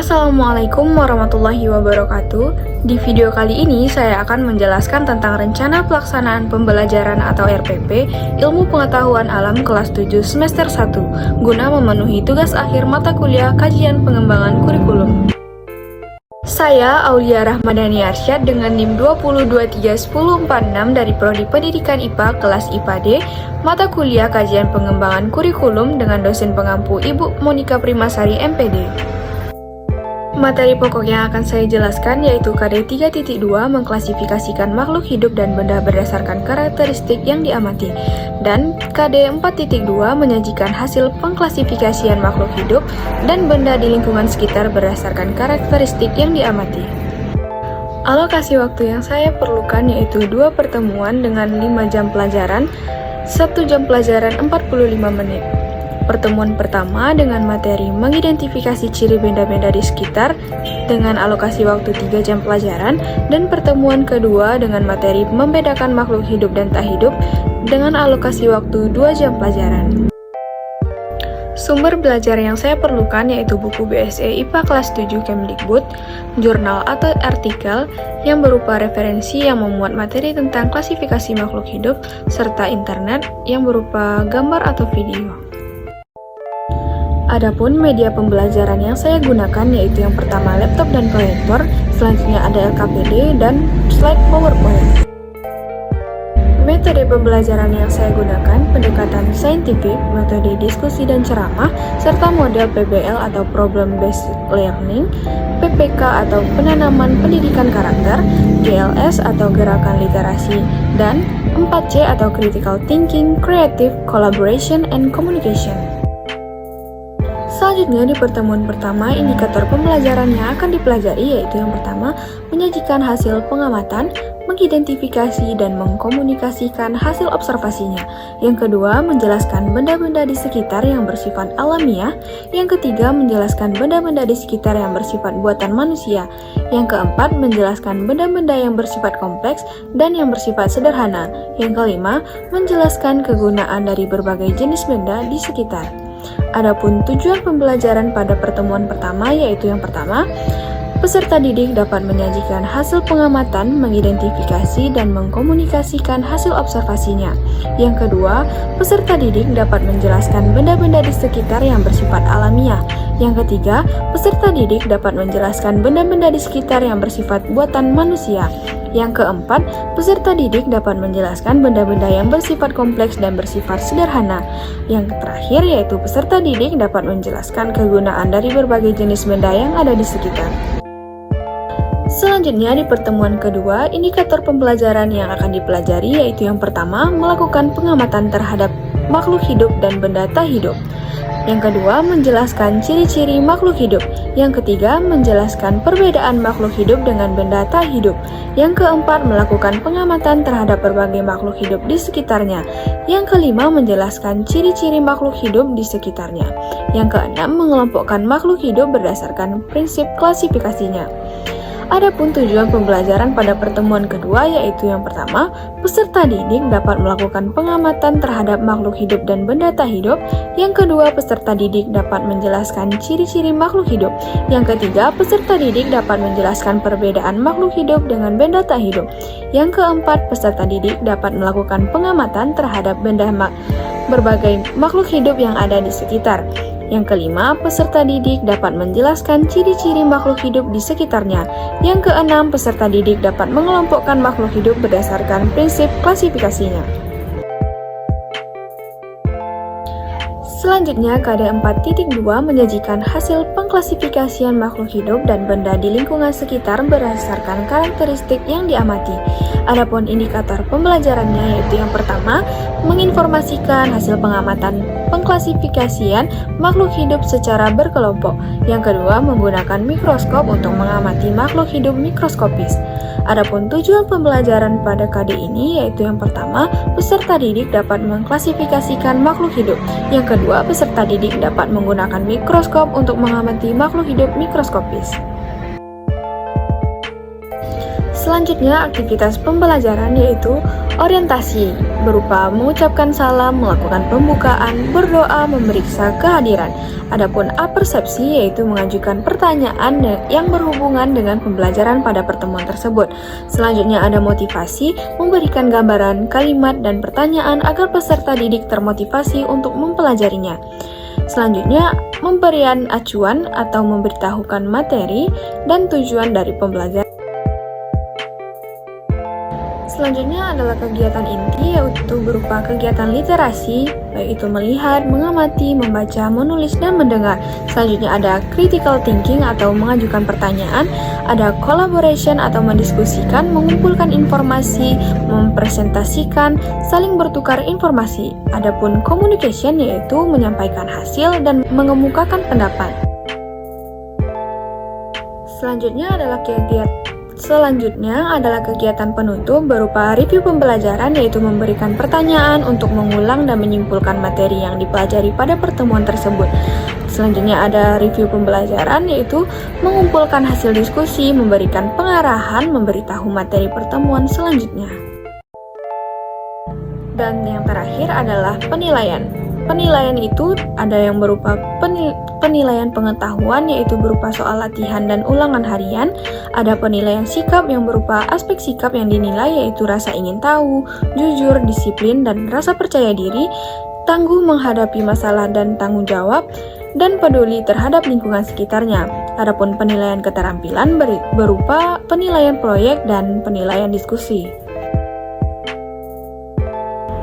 Assalamualaikum warahmatullahi wabarakatuh. Di video kali ini saya akan menjelaskan tentang rencana pelaksanaan pembelajaran atau RPP Ilmu Pengetahuan Alam kelas 7 semester 1 guna memenuhi tugas akhir mata kuliah Kajian Pengembangan Kurikulum. Saya Aulia Rahmadani Arsyad dengan NIM 2023146 dari Prodi Pendidikan IPA kelas IPA D, mata kuliah Kajian Pengembangan Kurikulum dengan dosen pengampu Ibu Monika Primasari MPD. Materi pokok yang akan saya jelaskan yaitu KD 3.2 mengklasifikasikan makhluk hidup dan benda berdasarkan karakteristik yang diamati, dan KD 4.2 menyajikan hasil pengklasifikasian makhluk hidup dan benda di lingkungan sekitar berdasarkan karakteristik yang diamati. Alokasi waktu yang saya perlukan yaitu 2 pertemuan dengan 5 jam pelajaran, 1 jam pelajaran 45 menit. Pertemuan pertama dengan materi mengidentifikasi ciri benda-benda di sekitar dengan alokasi waktu 3 jam pelajaran, dan pertemuan kedua dengan materi membedakan makhluk hidup dan tak hidup dengan alokasi waktu 2 jam pelajaran. Sumber belajar yang saya perlukan yaitu buku BSE IPA kelas 7 Kemdikbud, jurnal atau artikel yang berupa referensi yang memuat materi tentang klasifikasi makhluk hidup, serta internet yang berupa gambar atau video. Adapun media pembelajaran yang saya gunakan yaitu yang pertama laptop dan proyektor, selanjutnya ada LKPD dan slide PowerPoint. Metode pembelajaran yang saya gunakan pendekatan saintifik, metode diskusi dan ceramah, serta model PBL atau Problem Based Learning, PPK atau penanaman pendidikan karakter, GLS atau gerakan literasi, dan 4C atau Critical Thinking, Creative, Collaboration, and Communication. Selanjutnya di pertemuan pertama, indikator pembelajaran yang akan dipelajari yaitu yang pertama, menyajikan hasil pengamatan, mengidentifikasi dan mengkomunikasikan hasil observasinya. Yang kedua, menjelaskan benda-benda di sekitar yang bersifat alamiah. Yang ketiga, menjelaskan benda-benda di sekitar yang bersifat buatan manusia. Yang keempat, menjelaskan benda-benda yang bersifat kompleks dan yang bersifat sederhana. Yang kelima, menjelaskan kegunaan dari berbagai jenis benda di sekitar. Adapun tujuan pembelajaran pada pertemuan pertama yaitu yang pertama, peserta didik dapat menyajikan hasil pengamatan, mengidentifikasi dan mengkomunikasikan hasil observasinya. Yang kedua, peserta didik dapat menjelaskan benda-benda di sekitar yang bersifat alamiah. Yang ketiga, peserta didik dapat menjelaskan benda-benda di sekitar yang bersifat buatan manusia. Yang keempat, peserta didik dapat menjelaskan benda-benda yang bersifat kompleks dan bersifat sederhana. Yang terakhir yaitu peserta didik dapat menjelaskan kegunaan dari berbagai jenis benda yang ada di sekitar. Selanjutnya di pertemuan kedua, indikator pembelajaran yang akan dipelajari yaitu yang pertama, melakukan pengamatan terhadap makhluk hidup dan benda tak hidup. Yang kedua, menjelaskan ciri-ciri makhluk hidup. Yang ketiga, menjelaskan perbedaan makhluk hidup dengan benda tak hidup. Yang keempat, melakukan pengamatan terhadap berbagai makhluk hidup di sekitarnya. Yang kelima, menjelaskan ciri-ciri makhluk hidup di sekitarnya. Yang keenam, mengelompokkan makhluk hidup berdasarkan prinsip klasifikasinya. Adapun tujuan pembelajaran pada pertemuan kedua yaitu yang pertama, peserta didik dapat melakukan pengamatan terhadap makhluk hidup dan benda tak hidup. Yang kedua, peserta didik dapat menjelaskan ciri-ciri makhluk hidup. Yang ketiga, peserta didik dapat menjelaskan perbedaan makhluk hidup dengan benda tak hidup. Yang keempat, peserta didik dapat melakukan pengamatan terhadap berbagai makhluk hidup yang ada di sekitar. Yang kelima, peserta didik dapat menjelaskan ciri-ciri makhluk hidup di sekitarnya. Yang keenam, peserta didik dapat mengelompokkan makhluk hidup berdasarkan prinsip klasifikasinya. Selanjutnya, KD 4.2 menyajikan hasil pengklasifikasian makhluk hidup dan benda di lingkungan sekitar berdasarkan karakteristik yang diamati. Adapun indikator pembelajarannya yaitu yang pertama, menginformasikan hasil pengamatan pengklasifikasian makhluk hidup secara berkelompok. Yang kedua, menggunakan mikroskop untuk mengamati makhluk hidup mikroskopis. Adapun tujuan pembelajaran pada KD ini yaitu yang pertama, peserta didik dapat mengklasifikasikan makhluk hidup. Yang kedua, peserta didik dapat menggunakan mikroskop untuk mengamati makhluk hidup mikroskopis. Selanjutnya, aktivitas pembelajaran yaitu orientasi, berupa mengucapkan salam, melakukan pembukaan, berdoa, memeriksa kehadiran. Adapun apersepsi yaitu mengajukan pertanyaan yang berhubungan dengan pembelajaran pada pertemuan tersebut. Selanjutnya ada motivasi, memberikan gambaran, kalimat, dan pertanyaan agar peserta didik termotivasi untuk mempelajarinya. Selanjutnya, pemberian acuan atau memberitahukan materi dan tujuan dari pembelajaran. Selanjutnya adalah kegiatan inti, yaitu berupa kegiatan literasi, baik itu melihat, mengamati, membaca, menulis, dan mendengar. Selanjutnya ada critical thinking atau mengajukan pertanyaan, ada collaboration atau mendiskusikan, mengumpulkan informasi, mempresentasikan, saling bertukar informasi. Adapun communication yaitu menyampaikan hasil dan mengemukakan pendapat. Selanjutnya adalah kegiatan penutup berupa review pembelajaran, yaitu memberikan pertanyaan untuk mengulang dan menyimpulkan materi yang dipelajari pada pertemuan tersebut. Selanjutnya ada review pembelajaran, yaitu mengumpulkan hasil diskusi, memberikan pengarahan, memberitahu materi pertemuan selanjutnya. Dan yang terakhir adalah penilaian. Penilaian itu ada yang berupa penilaian pengetahuan, yaitu berupa soal latihan dan ulangan harian. Ada penilaian sikap yang berupa aspek sikap yang dinilai, yaitu rasa ingin tahu, jujur, disiplin, dan rasa percaya diri, tangguh menghadapi masalah dan tanggung jawab, dan peduli terhadap lingkungan sekitarnya. Adapun penilaian keterampilan berupa penilaian proyek dan penilaian diskusi.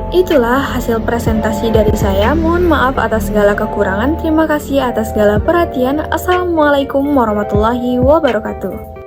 Itulah hasil presentasi dari saya. Mohon maaf atas segala kekurangan. Terima kasih atas segala perhatian. Assalamualaikum warahmatullahi wabarakatuh.